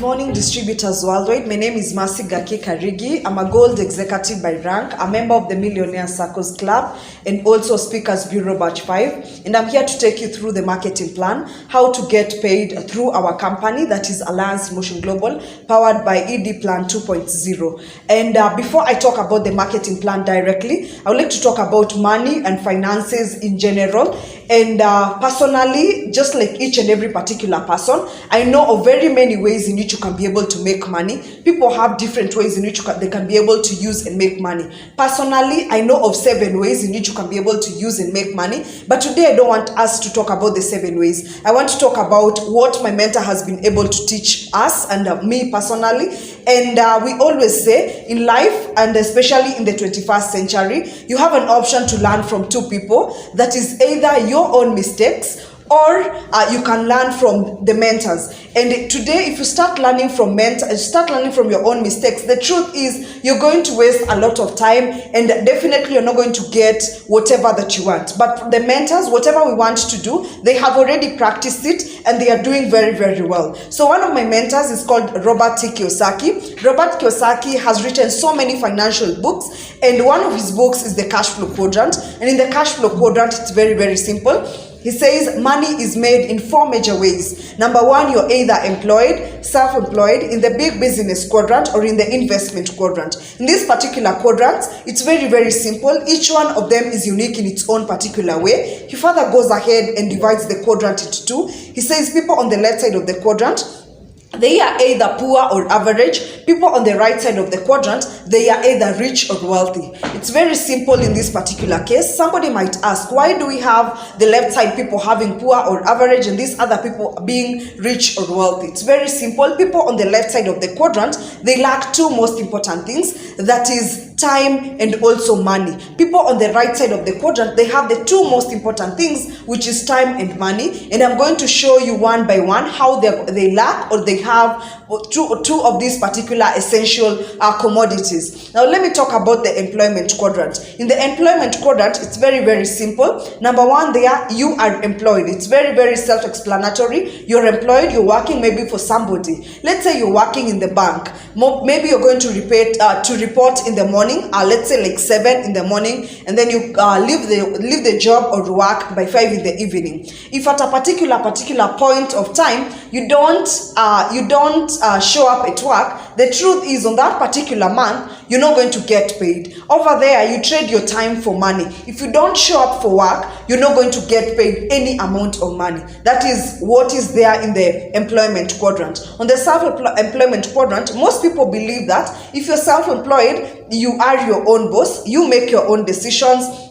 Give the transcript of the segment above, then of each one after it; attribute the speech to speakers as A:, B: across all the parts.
A: morning, distributors worldwide. My name is Mercy Gaki Karigi. I'm a gold executive by rank, a member of the Millionaire Circles Club, and also Speakers Bureau Batch 5. And I'm here to take you through the marketing plan, how to get paid through our company, that is Alliance Motion Global, powered by ED Plan 2.0. And before I talk about the marketing plan directly, I would like to talk about money and finances in general. And personally, just like each and every particular person, I know of very many ways in which you can be able to make money. People have different ways in which they can be able to use and make money. Personally, I know of 7 ways in which you can be able to use and make money. But today, I don't want us to talk about the 7 ways. I want to talk about what my mentor has been able to teach us and me personally. And we always say in life, and especially in the 21st century, you have an option to learn from 2 people. That is either your own mistakes or you can learn from the mentors. And today, if you start learning from your own mistakes, the truth is you're going to waste a lot of time, and definitely you're not going to get whatever that you want. But the mentors, whatever we want to do, they have already practiced it and they are doing very, very well. So one of my mentors is called Robert T. Kiyosaki. Robert Kiyosaki has written so many financial books, and one of his books is the Cash Flow Quadrant. And in the Cash Flow Quadrant, it's very, very simple. He says money is made in 4 major ways. Number 1, you're either employed, self-employed, in the big business quadrant, or in the investment quadrant. In this particular quadrant, it's very, very simple. Each one of them is unique in its own particular way. He further goes ahead and divides the quadrant into 2. He says people on the left side of the quadrant, they are either poor or average. People on the right side of the quadrant, they are either rich or wealthy. It's very simple in this particular case. Somebody might ask, why do we have the left side people having poor or average and these other people being rich or wealthy? It's very simple. People on the left side of the quadrant, they lack 2 most important things. That is time and also money. People on the right side of the quadrant, they have the 2 most important things, which is time and money. And I'm going to show you one by one how they lack or they have two of these particular essential commodities. Now let me talk about the employment quadrant. In the employment quadrant, it's very, very simple. Number 1, you are employed. It's very, very self-explanatory. You're employed, you're working maybe for somebody. Let's say you're working in the bank. Maybe you're going to report in the morning, let's say like 7 in the morning, and then you leave the job or work by 5 in the evening. If at a particular point of time you don't show up at work, the truth is on that particular month you're not going to get paid. Over there, you trade your time for money. If you don't show up for work, you're not going to get paid any amount of money. That is what is there in the employment quadrant. On the self-employment quadrant, most people believe that if you're self-employed, you are your own boss, you make your own decisions,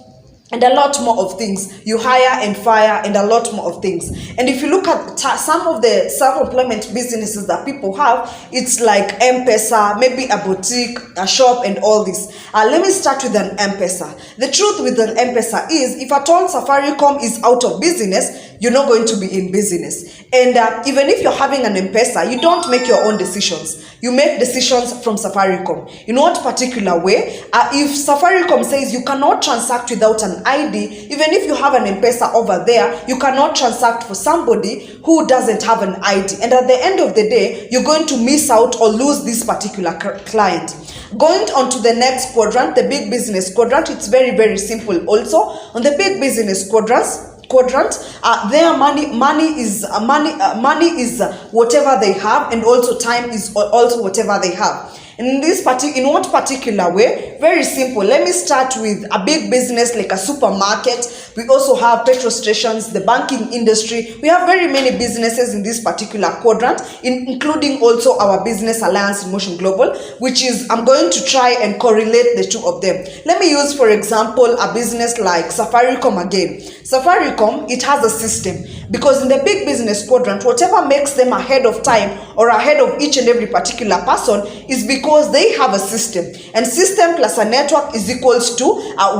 A: and a lot more of things. You hire and fire and a lot more of things. And if you look at some of the self-employment businesses that people have, it's like M-Pesa, maybe a boutique, a shop, and all this. Let me start with an M-Pesa. The truth with an M-Pesa is, if at all Safaricom is out of business, you're not going to be in business. And even if you're having an M-Pesa, you don't make your own decisions. You make decisions from Safaricom. In what particular way? If Safaricom says you cannot transact without an ID, even if you have an M-Pesa over there, you cannot transact for somebody who doesn't have an ID. And at the end of the day, you're going to miss out or lose this particular client. Going on to the next quadrant, the big business quadrant, it's very, very simple also. On the big business quadrant, their money is whatever they have, and also time is also whatever they have. And in what particular way? Very simple. Let me start with a big business like a supermarket. We also have petrol stations, the banking industry. We have very many businesses in this particular quadrant, including also our business Alliance Motion Global, which is, I'm going to try and correlate the 2 of them. Let me use, for example, a business like Safaricom again. Safaricom, it has a system, because in the big business quadrant, whatever makes them ahead of time or ahead of each and every particular person is because they have a system, and system plus a network is equals to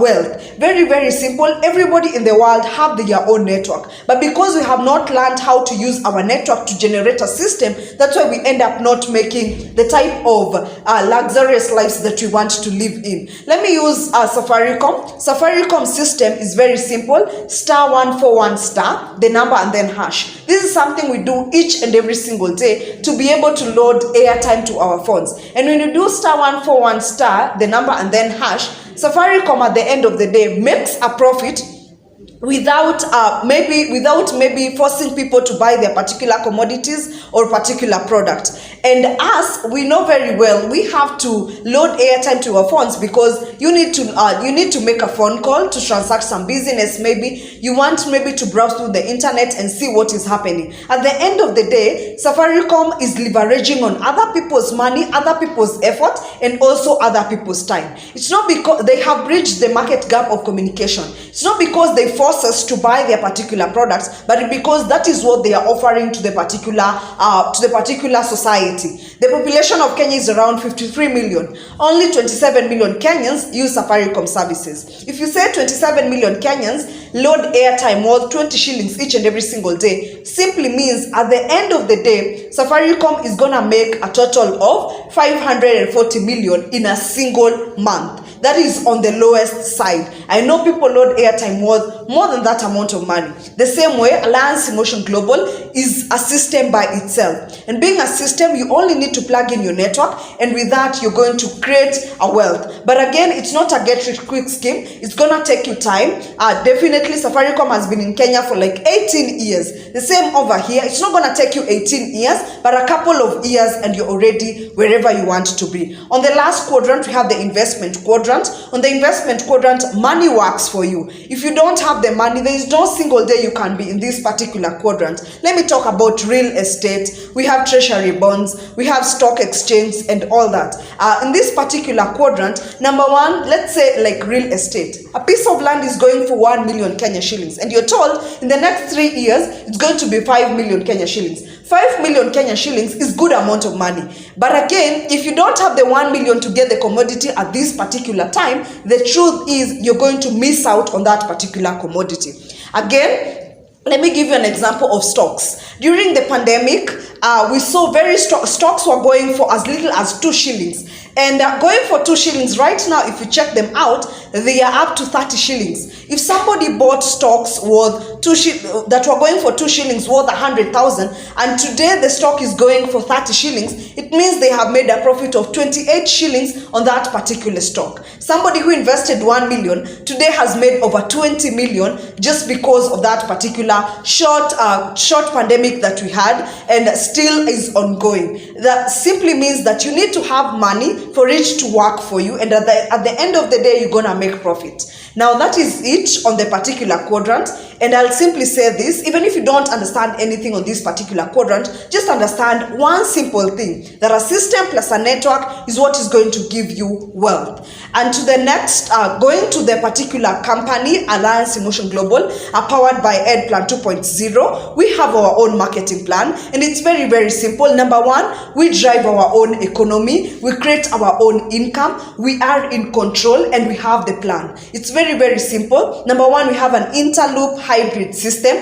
A: wealth. Very, very simple. Everybody in the world have their own network, but because we have not learned how to use our network to generate a system, that's why we end up not making the type of luxurious lives that we want to live in. Let me use Safaricom. Safaricom system is very simple. *141*, the number and then hash. This is something we do each and every single day to be able to load airtime to our phones. And when you do *141 the number and then hash, Safaricom at the end of the day makes a profit without maybe forcing people to buy their particular commodities or particular product. And us, we know very well we have to load airtime to our phones because you need to make a phone call to transact some business. Maybe you want to browse through the internet and see what is happening. At the end of the day, Safaricom is leveraging on other people's money, other people's effort, and also other people's time. It's not because they have bridged the market gap of communication. It's not because they force us to buy their particular products, but because that is what they are offering to the particular society. The population of Kenya is around 53 million. Only 27 million Kenyans use Safaricom services. If you say 27 million Kenyans load airtime worth 20 shillings each and every single day, simply means at the end of the day, Safaricom is gonna make a total of 540 million in a single month. That is on the lowest side. I know people load airtime worth more than that amount of money. The same way, Alliance Emotion Global is a system by itself. And being a system, you only need to plug in your network, and with that, you're going to create a wealth. But again, it's not a get-rich-quick scheme. It's gonna take you time. Definitely, Safaricom has been in Kenya for like 18 years. The same over here. It's not gonna take you 18 years, but a couple of years, and you're already wherever you want to be. On the last quadrant, we have the investment quadrant. On the investment quadrant, money works for you. If you don't have the money, there is no single day you can be in this particular quadrant. Let me talk about real estate. We have treasury bonds, we have stock exchange and all that. In this particular quadrant, number one, let's say like real estate. A piece of land is going for 1 million Kenya shillings, and you're told in the next 3 years, it's going to be 5 million Kenya shillings. 5 million Kenya shillings is good amount of money. But again, if you don't have the 1 million to get the commodity at this particular time, the truth is you're going to miss out on that particular commodity. Again, let me give you an example of stocks. During the pandemic, we saw stocks were going for as little as 2 shillings. And going for 2 shillings right now, if you check them out, they are up to 30 shillings. If somebody bought stocks worth that were going for 2 shillings worth 100,000, and today the stock is going for 30 shillings, it means they have made a profit of 28 shillings on that particular stock. Somebody who invested 1 million today has made over 20 million just because of that particular short pandemic that we had and still is ongoing. That simply means that you need to have money for it to work for you, and at the end of the day, you're gonna make profit. Now that is it on the particular quadrant, and I'll simply say this, even if you don't understand anything on this particular quadrant, just understand one simple thing, that a system plus a network is what is going to give you wealth. And to the next, going to the particular company, Alliance Emotion Global, powered by EdPlan 2.0, we have our own marketing plan, and it's very, very simple. Number one, we drive our own economy, we create our own income, we are in control, and we have the plan. It's very, very simple. Number one, we have an interloop hybrid system.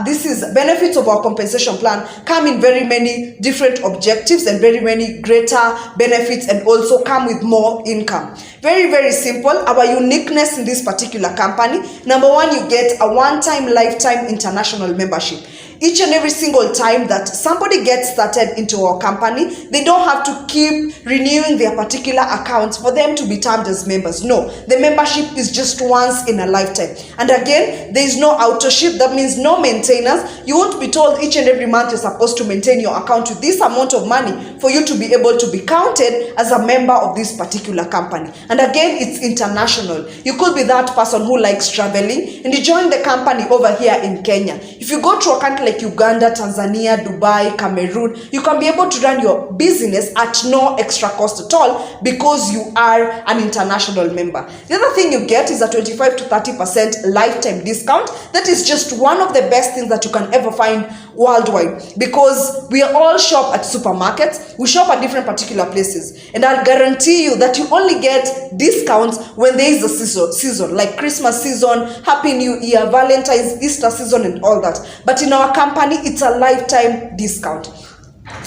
A: This is benefits of our compensation plan come in very many different objectives and very many greater benefits, and also come with more income. Very, very simple. Our uniqueness in this particular company, number one, you get a one-time lifetime international membership. Each and every single time that somebody gets started into our company, they don't have to keep renewing their particular accounts for them to be termed as members. No, the membership is just once in a lifetime. And again, there is no auto-ship. That means no maintenance. You won't be told each and every month you're supposed to maintain your account with this amount of money for you to be able to be counted as a member of this particular company. And again, it's international. You could be that person who likes traveling and you join the company over here in Kenya. If you go to a country like Uganda, Tanzania, Dubai, Cameroon, you can be able to run your business at no extra cost at all because you are an international member. The other thing you get is a 25 to 30% lifetime discount. That is just one of the best things that you can ever find worldwide, because we all shop at supermarkets, we shop at different particular places, and I'll guarantee you that you only get discounts when there is a season like Christmas season, Happy New Year, Valentine's, Easter season, and all that. But in our company, it's a lifetime discount.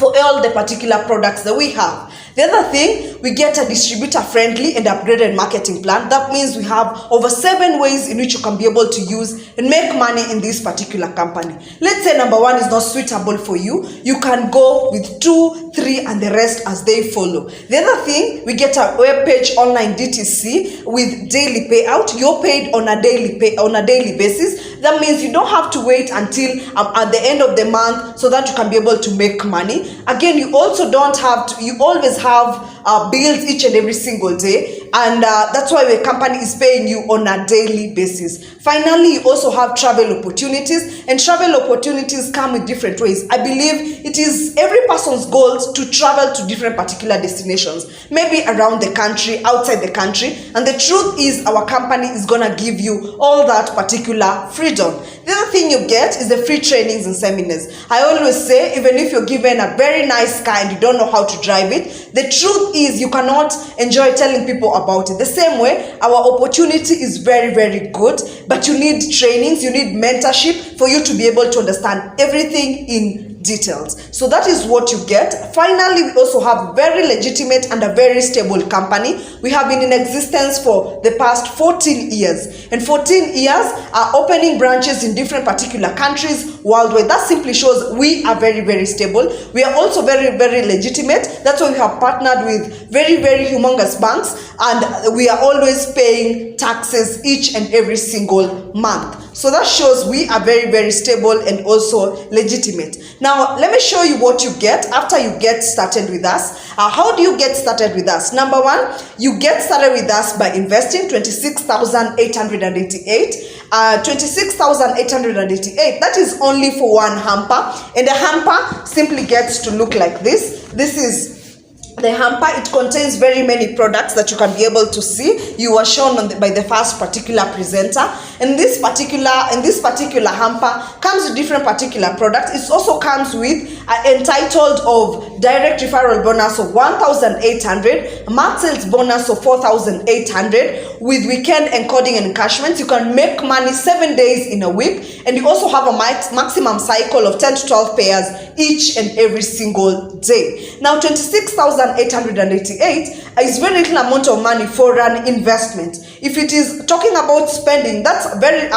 A: for all the particular products that we have. The other thing, we get a distributor-friendly and upgraded marketing plan. That means we have over 7 ways in which you can be able to use and make money in this particular company. Let's say number 1 is not suitable for you. You can go with 2, 3, and the rest as they follow. The other thing, we get a web page online DTC with daily payout. You're paid on a daily basis. That means you don't have to wait until at the end of the month so that you can be able to make money. Again, you also don't have to, you always have bills each and every single day, and that's why the company is paying you on a daily basis. Finally, you also have travel opportunities, and travel opportunities come in different ways. I believe it is every person's goal to travel to different particular destinations, maybe around the country, outside the country, and the truth is our company is gonna give you all that particular freedom. The other thing you get is the free trainings and seminars. I always say, even if you're given a very nice car and you don't know how to drive it, the truth is you cannot enjoy telling people about it. The same way, our opportunity is very, very good, but you need trainings, you need mentorship for you to be able to understand everything in details. So that is what you get. Finally, we also have very legitimate and a very stable company. We have been in existence for the past 14 years. And 14 years are opening branches in different particular countries worldwide. That simply shows we are very, very stable. We are also very, very legitimate. That's why we have partnered with very, very humongous banks, and we are always paying taxes each and every single month. So that shows we are very, very stable and also legitimate. Now, let me show you what you get after you get started with us. How do you get started with us? Number 1, you get started with us by investing 26,888. 26,888, that is only for one hamper. And the hamper simply gets to look like this. This is the hamper. It contains very many products that you can be able to see. You are shown by the first particular presenter. And this particular hamper comes with different particular products. It also comes with entitled of direct referral bonus of 1,800, mark sales bonus of 4,800, with weekend encoding and encashments. You can make money 7 days in a week, and you also have a maximum cycle of 10 to 12 pairs each and every single day. Now, 26,888 is very little amount of money for an investment. If it is talking about spending, that's a very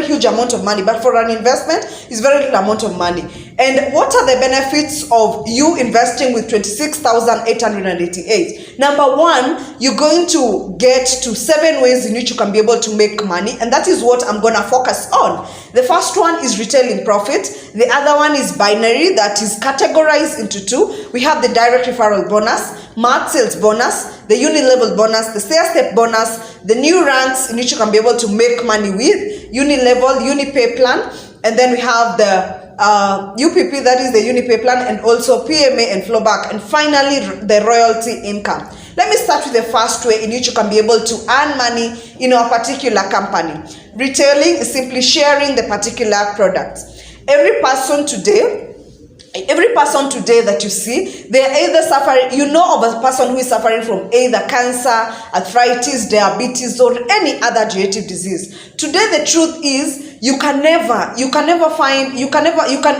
A: huge amount of money, but for an investment, it's very little amount of money. And what are the benefits of you investing with 26,888? Number 1, you're going to get to 7 ways in which you can be able to make money, and that is what I'm going to focus on. The first one is retailing profit. The other one is binary, that is categorized into 2. We have the direct referral bonus, mark sales bonus, the uni-level bonus, the sales step bonus, the new ranks in which you can be able to make money with, uni-level, uni-pay plan, and then we have the UPP, that is the uni-pay plan, and also PMA and flowback, and finally the royalty income. Let me start with the first way in which you can be able to earn money in a particular company. Retailing is simply sharing the particular products. Every person today that you see, they are either suffering, you know of a person who is suffering from either cancer, arthritis, diabetes, or any other digestive disease. Today, the truth is, you can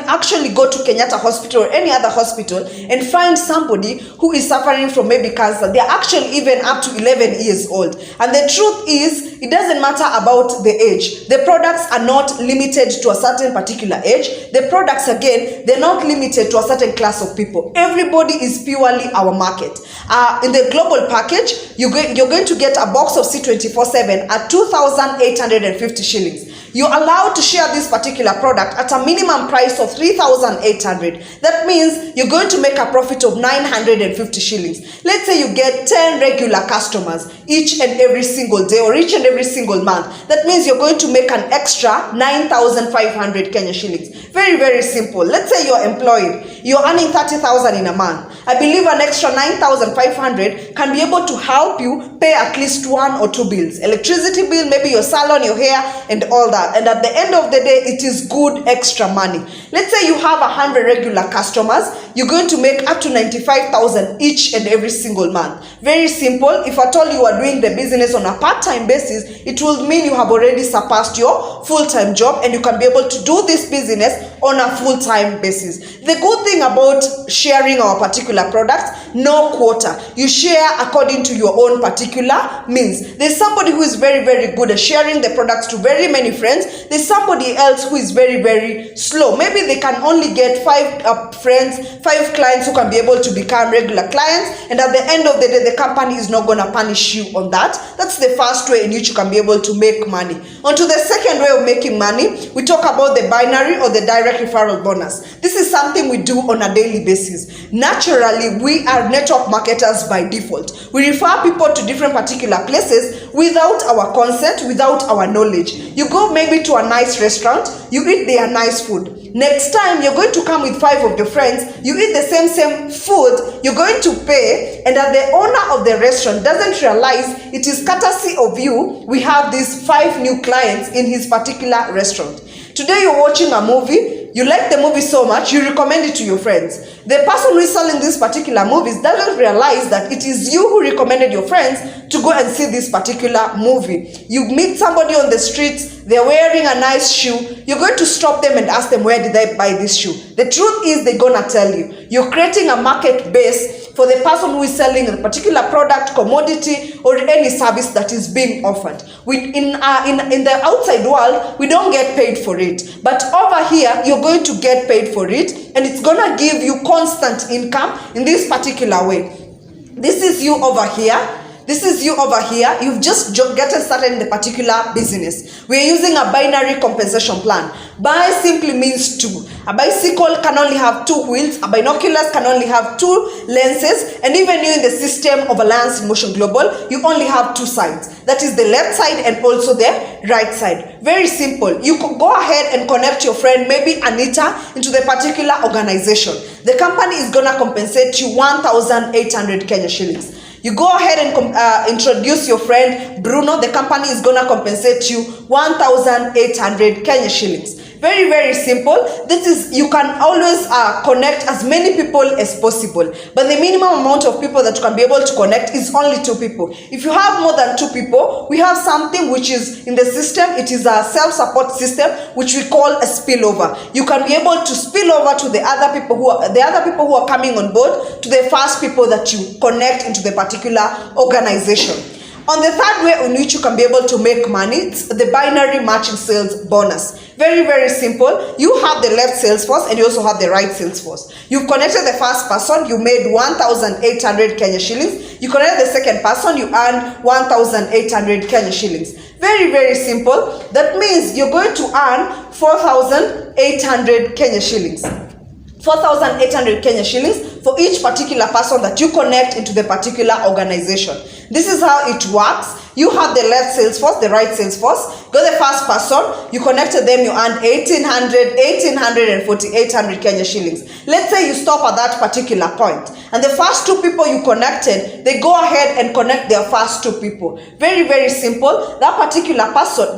A: actually go to Kenyatta Hospital or any other hospital and find somebody who is suffering from maybe cancer. They are actually even up to 11 years old. And the truth is, it doesn't matter about the age. The products are not limited to a certain particular age. The products, again, they're not limited to a certain class of people. Everybody is purely our market. In the global package, you're going to get a box of C24/7 at 2,850 shillings. You're allowed to share this particular product at a minimum price of 3,800. That means you're going to make a profit of 950 shillings. Let's say you get 10 regular customers each and every single day or each and every single month. That means you're going to make an extra 9,500 Kenya shillings. Very, very simple. Let's say you're employed. You're earning 30,000 in a month. I believe an extra 9,500 can be able to help you pay at least 1 or 2 bills. Electricity bill, maybe your salon, your hair, and all that. And at the end of the day, it is good extra money. Let's say you have 100 regular customers. You're going to make up to 95,000 each and every single month. Very simple. If at all you are doing the business on a part-time basis, it will mean you have already surpassed your full-time job and you can be able to do this business on a full-time basis. The good thing about sharing our particular products, no quota. You share according to your own particular means. There's somebody who is very, very good at sharing the products to very many friends. There's somebody else who is very, very slow. Maybe they can only get 5 friends, 5 clients who can be able to become regular clients, and at the end of the day, the company is not going to punish you on that. That's the first way in which you can be able to make money. On to the second way of making money, we talk about the binary or the direct referral bonus. This is something we do on a daily basis. Naturally, we are network marketers by default. We refer people to different particular places without our consent, without our knowledge. You go maybe to a nice restaurant, you eat their nice food. Next time, you're going to come with 5 of your friends, you eat the same food, you're going to pay, and that the owner of the restaurant doesn't realize it is courtesy of you, we have these 5 new clients in his particular restaurant. Today you're watching a movie, you like the movie so much, you recommend it to your friends. The person who is selling these particular movies doesn't realize that it is you who recommended your friends to go and see this particular movie. You meet somebody on the streets, they're wearing a nice shoe, you're going to stop them and ask them, where did I buy this shoe? The truth is they're going to tell you. You're creating a market base for the person who is selling a particular product, commodity, or any service that is being offered. In the outside world, we don't get paid for it. But over here, you're going to get paid for it, and it's going to give you constant income in this particular way. This is you over here. This is you over here. You've just gotten started in the particular business. We're using a binary compensation plan. Bi simply means 2. A bicycle can only have 2 wheels. A binoculars can only have 2 lenses. And even you in the system of Alliance in Motion Global, you only have 2 sides. That is the left side and also the right side. Very simple. You could go ahead and connect your friend, maybe Anita, into the particular organization. The company is going to compensate you 1,800 Kenya shillings. You go ahead and introduce your friend Bruno. The company is going to compensate you 1,800 Kenya shillings. Very, very simple. This is, you can always connect as many people as possible. But the minimum amount of people that you can be able to connect is only 2 people. If you have more than 2 people, we have something which is in the system. It is a self-support system, which we call a spillover. You can be able to spill over to the other people who are coming on board, to the first people that you connect into the particular organization. On the third way in which you can be able to make money, it's the binary matching sales bonus. Very, very simple. You have the left sales force and you also have the right sales force. You've connected the first person, you made 1,800 Kenya shillings. You connect the second person, you earn 1,800 Kenya shillings. Very, very simple. That means you're going to earn 4,800 Kenya shillings. 4,800 Kenya shillings for each particular person that you connect into the particular organization. This is how it works. You have the left sales force, the right sales force. Go the first person, you connected them, you earned 1,800, 1,800 and 4,800 Kenya shillings. Let's say you stop at that particular point, and the first 2 people you connected, they go ahead and connect their first 2 people. Very, very simple. That particular person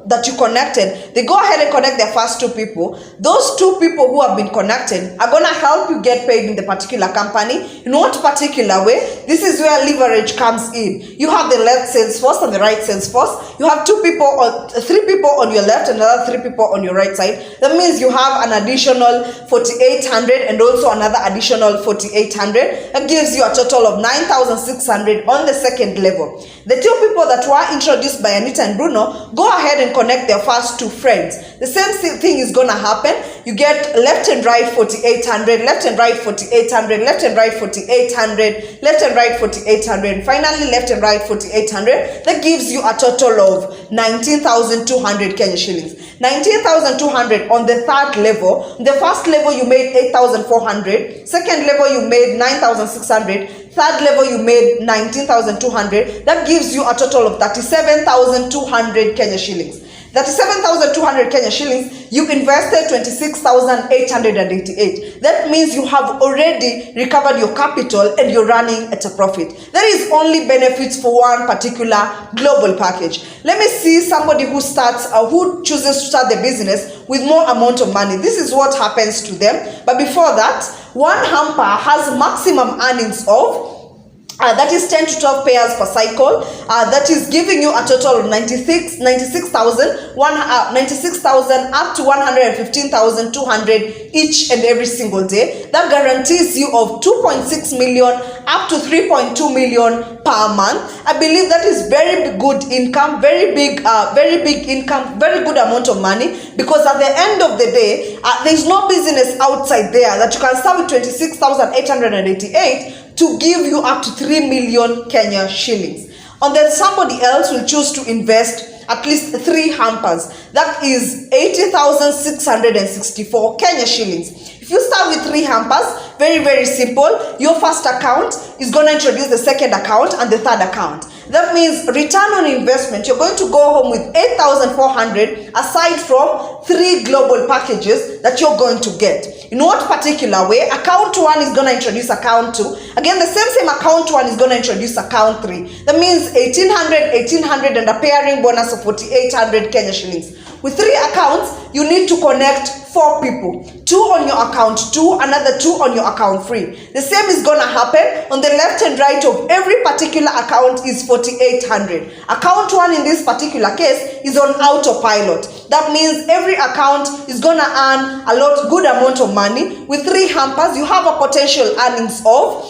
A: that you connected, they go ahead and connect their first 2 people. Those 2 people who have been connected are going to help you get paid in the particular company. In what particular way? This is where leverage comes in. You have the left sales force and the right sales force. You have 2 people or 3 people on your left and another 3 people on your right side. That means you have an additional 4,800 and also another additional 4,800. That gives you a total of 9,600 on the second level. The 2 people that were introduced by Anita and Bruno, go ahead and connect their first 2 friends. The same thing is going to happen. You get left and right 4,800, left and right 4,800, left and right 4,800, left and right 4,800, and finally left and right 4,800. That gives you a total of 19,200 Kenya shillings. 19,200 on the third level. The first level you made 8,400. Second level you made 9,600. Third level you made 19,200. That gives you a total of 37,200 Kenya shillings. 37,200 Kenya shillings, you invested 26,888. That means you have already recovered your capital and you're running at a profit. That is only benefits for one particular global package. Let me see somebody who chooses to start the business with more amount of money. This is what happens to them. But before that, one hamper has maximum earnings of That is 10 to 12 pairs per cycle. That is giving you a total of 96,000 up to 115,200 each and every single day. That guarantees you of 2.6 million up to 3.2 million per month. I believe that is very good income, very big income, very good amount of money, because at the end of the day, there is no business outside there that you can start with 26,888 to give you up to 3 million Kenya shillings. And then somebody else will choose to invest at least 3 hampers. That is 80,664 Kenya shillings. If you start with 3 hampers, very simple. Your first account is going to introduce the second account and the third account. That means return on investment, you're going to go home with 8,400 aside from 3 global packages that you're going to get. In what particular way? Account 1 is going to introduce account 2. Again, the same account 1 is going to introduce account 3. That means 1,800 and a pairing bonus of 4,800 Kenya shillings. With 3 accounts, you need to connect 4 people. 2 on your account 2, another 2 on your account 3. The same is going to happen on the left and right of every particular account is 4,800. Account 1 in this particular case is on autopilot. That means every account is going to earn a good amount of money. With 3 hampers, you have a potential earnings of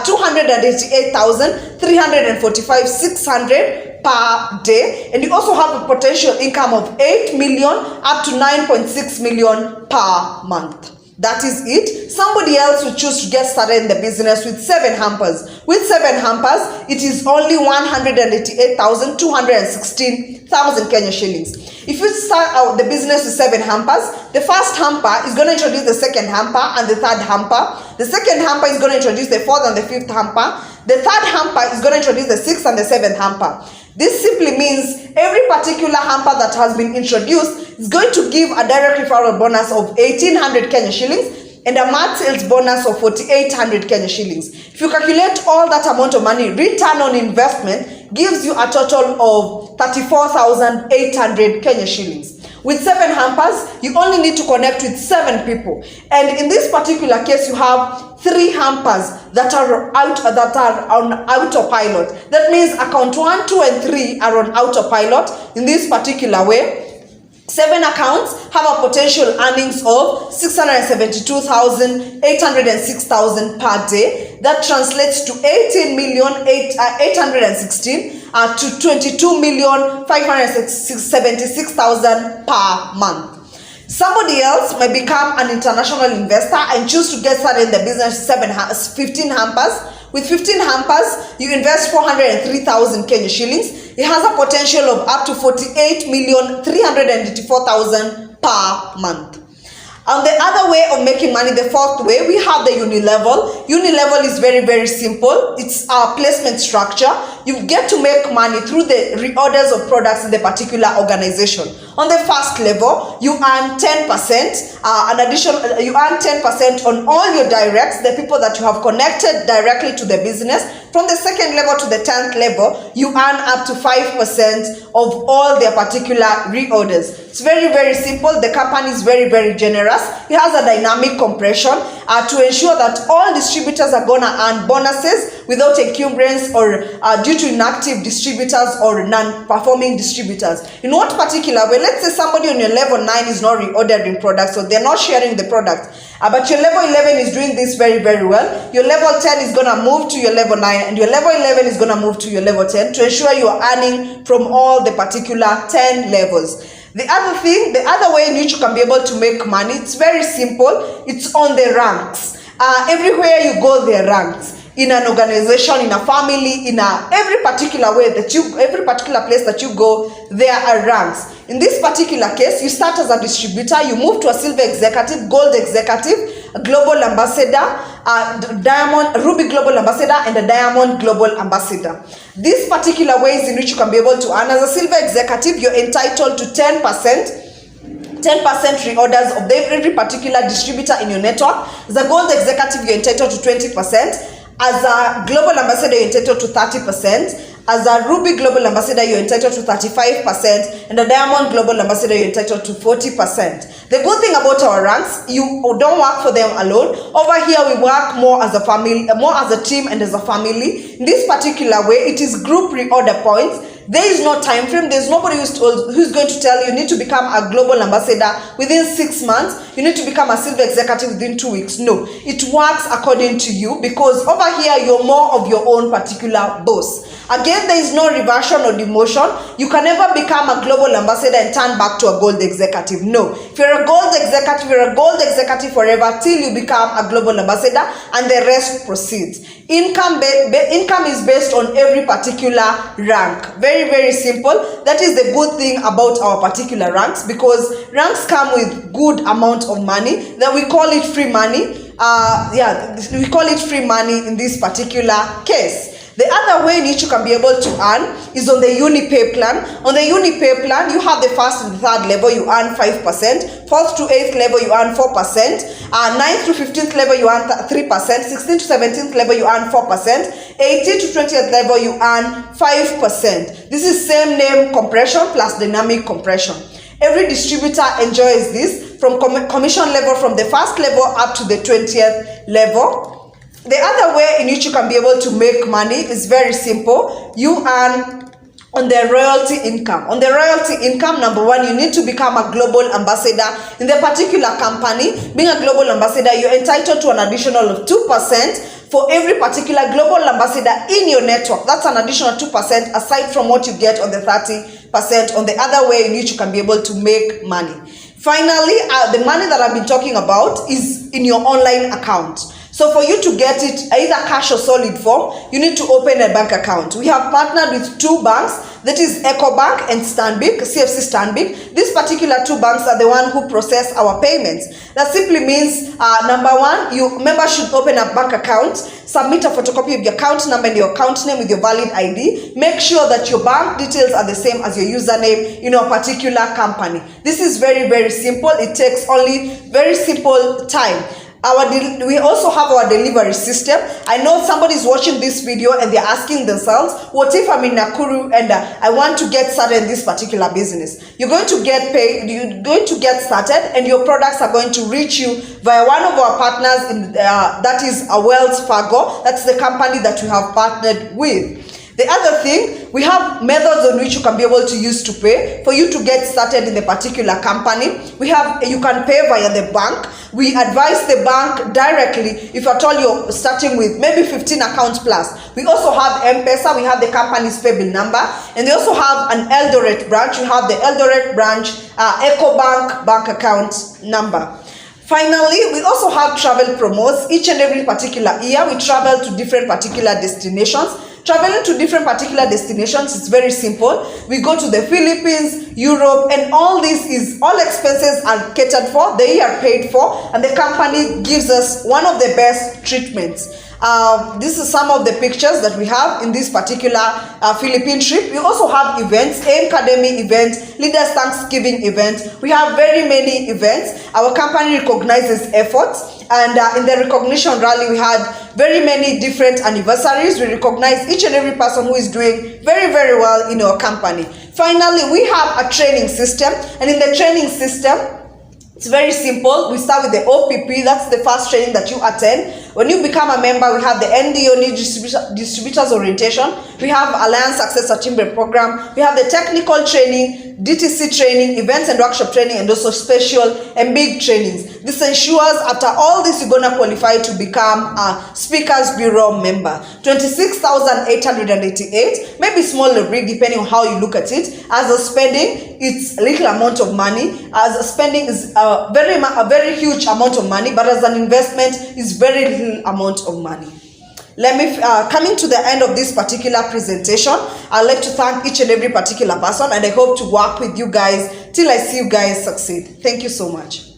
A: 288,345,600 per day, and you also have a potential income of 8 million up to 9.6 million per month. That is it. Somebody else will choose to get started in the business with 7 hampers. With 7 hampers, it is only 188,216,000 Kenya shillings. If you start out the business with 7 hampers, the first hamper is going to introduce the second hamper and the third hamper. The second hamper is going to introduce the fourth and the fifth hamper. The third hamper is going to introduce the sixth and the seventh hamper. This simply means every particular hamper that has been introduced is going to give a direct referral bonus of 1,800 Kenya shillings and a mart sales bonus of 4,800 Kenya shillings. If you calculate all that amount of money, return on investment gives you a total of 34,800 Kenya shillings. With 7 hampers, you only need to connect with 7 people. And in this particular case, you have 3 hampers that are on autopilot. That means account 1, 2, and 3 are on autopilot in this particular way. 7 accounts have a potential earnings of 672,806,000 per day. That translates to 18,816,000 to 22,576,000 per month. Somebody else may become an international investor and choose to get started in the business 15 hampers. With 15 hampers, you invest 403,000 Kenya shillings. It has a potential of up to 48,384,000 per month. And the other way of making money, the fourth way, we have the Unilevel. Unilevel is very simple. It's a placement structure. You get to make money through the reorders of products in the particular organization. On the first level, you earn 10%. You earn 10% on all your directs, the people that you have connected directly to the business. From the second level to the 10th level, you earn up to 5% of all their particular reorders. It's very simple. The company is very generous. It has a dynamic compression to ensure that all distributors are going to earn bonuses without encumbrance or due to inactive distributors or non-performing distributors. In what particular way? Let's say somebody on your level 9 is not reordering products, so they're not sharing the product. But your level 11 is doing this very well. Your level 10 is going to move to your level 9, and your level 11 is going to move to your level 10 to ensure you are earning from all the particular 10 levels. The other way in which you can be able to make money, it's very simple. It's on the ranks. Everywhere you go, there are ranks. In an organization, in a family, every particular way every particular place that you go, there are ranks. In this particular case, you start as a distributor, you move to a silver executive, gold executive, a global ambassador, Ruby global ambassador, and a diamond global ambassador. These particular ways in which you can be able to earn. As a silver executive, you're entitled to 10% reorders of every particular distributor in your network. As a gold executive, you're entitled to 20%. As a global ambassador, you're entitled to 30%. As a Ruby Global Ambassador, you're entitled to 35%, and a Diamond Global Ambassador, you're entitled to 40%. The good thing about our ranks, you don't work for them alone. Over here, we work more as a family, more as a team and as a family. In this particular way, it is group reorder points. There is no time frame. There's nobody who's going to tell you need to become a global ambassador within 6 months. You need to become a silver executive within 2 weeks. No, it works according to you, because over here you're more of your own particular boss. Again, there is no reversion or demotion. You can never become a global ambassador and turn back to a gold executive. No, if you're a gold executive, you're a gold executive forever till you become a global ambassador, and the rest proceeds. Income is based on every particular rank. Very, very simple. That is the good thing about our particular ranks, because ranks come with good amount of money. That we call it free money. We call it free money in this particular case. The other way in which you can be able to earn is on the UniPay plan. On the UniPay plan, you have the first and the third level, you earn 5%. Fourth to 8th level, you earn 4%. 9th to 15th level, you earn 3%. 16th to 17th level, you earn 4%. 18th to 20th level, you earn 5%. This is same name compression plus dynamic compression. Every distributor enjoys this from commission level from the first level up to the 20th level. The other way in which you can be able to make money is very simple. You earn on the royalty income. On the royalty income, number one, you need to become a global ambassador in the particular company. Being a global ambassador, you're entitled to an additional of 2% for every particular global ambassador in your network. That's an additional 2% aside from what you get on the 30% on the other way in which you can be able to make money. Finally, the money that I've been talking about is in your online account. So for you to get it either cash or solid form, you need to open a bank account. We have partnered with 2 banks, that is EcoBank and Stanbic, CFC Stanbic. These particular 2 banks are the one who process our payments. That simply means, number one, members should open a bank account, submit a photocopy of your account number and your account name with your valid ID. Make sure that your bank details are the same as your username in a particular company. This is very, very simple. It takes only very simple time. We also have our delivery system. I know somebody is watching this video and they're asking themselves, what if I'm in Nakuru and I want to get started in this particular business? You're going to get paid, you're going to get started, and your products are going to reach you via one of our partners, that is a Wells Fargo. That's the company that we have partnered with. The other thing, we have methods on which you can be able to use to pay. For you to get started in the particular company, you can pay via the bank. We advise the bank directly if at all you're starting with maybe 15 accounts plus. We also have M-Pesa, we have the company's pay bill number, and they also have an Eldoret branch. We have the Eldoret branch EcoBank bank account number. Finally, we also have travel promos. Each and every particular year, we travel to different particular destinations. Traveling to different particular destinations is very simple. We go to the Philippines, Europe, and all expenses are catered for, they are paid for, and the company gives us one of the best treatments. This is some of the pictures that we have in this particular Philippine trip. We also have events, AIM Academy event, Leaders Thanksgiving event. We have very many events. Our company recognizes efforts. And in the recognition rally, we had very many different anniversaries. We recognize each and every person who is doing very, very well in our company. Finally, we have a training system. And in the training system, it's very simple. We start with the OPP. That's the first training that you attend. When you become a member, we have the NDO, New Distributors Orientation. We have Alliance Success Achievement Program. We have the technical training, DTC training, events and workshop training, and also special and big trainings. This ensures after all this, you're going to qualify to become a Speakers Bureau member. 26,888, maybe small or big, depending on how you look at it. As a spending, it's a little amount of money. As a spending is a very huge amount of money, but as an investment, is very little amount of money. Coming to the end of this particular presentation, I'd like to thank each and every particular person, and I hope to work with you guys till I see you guys succeed. Thank you so much.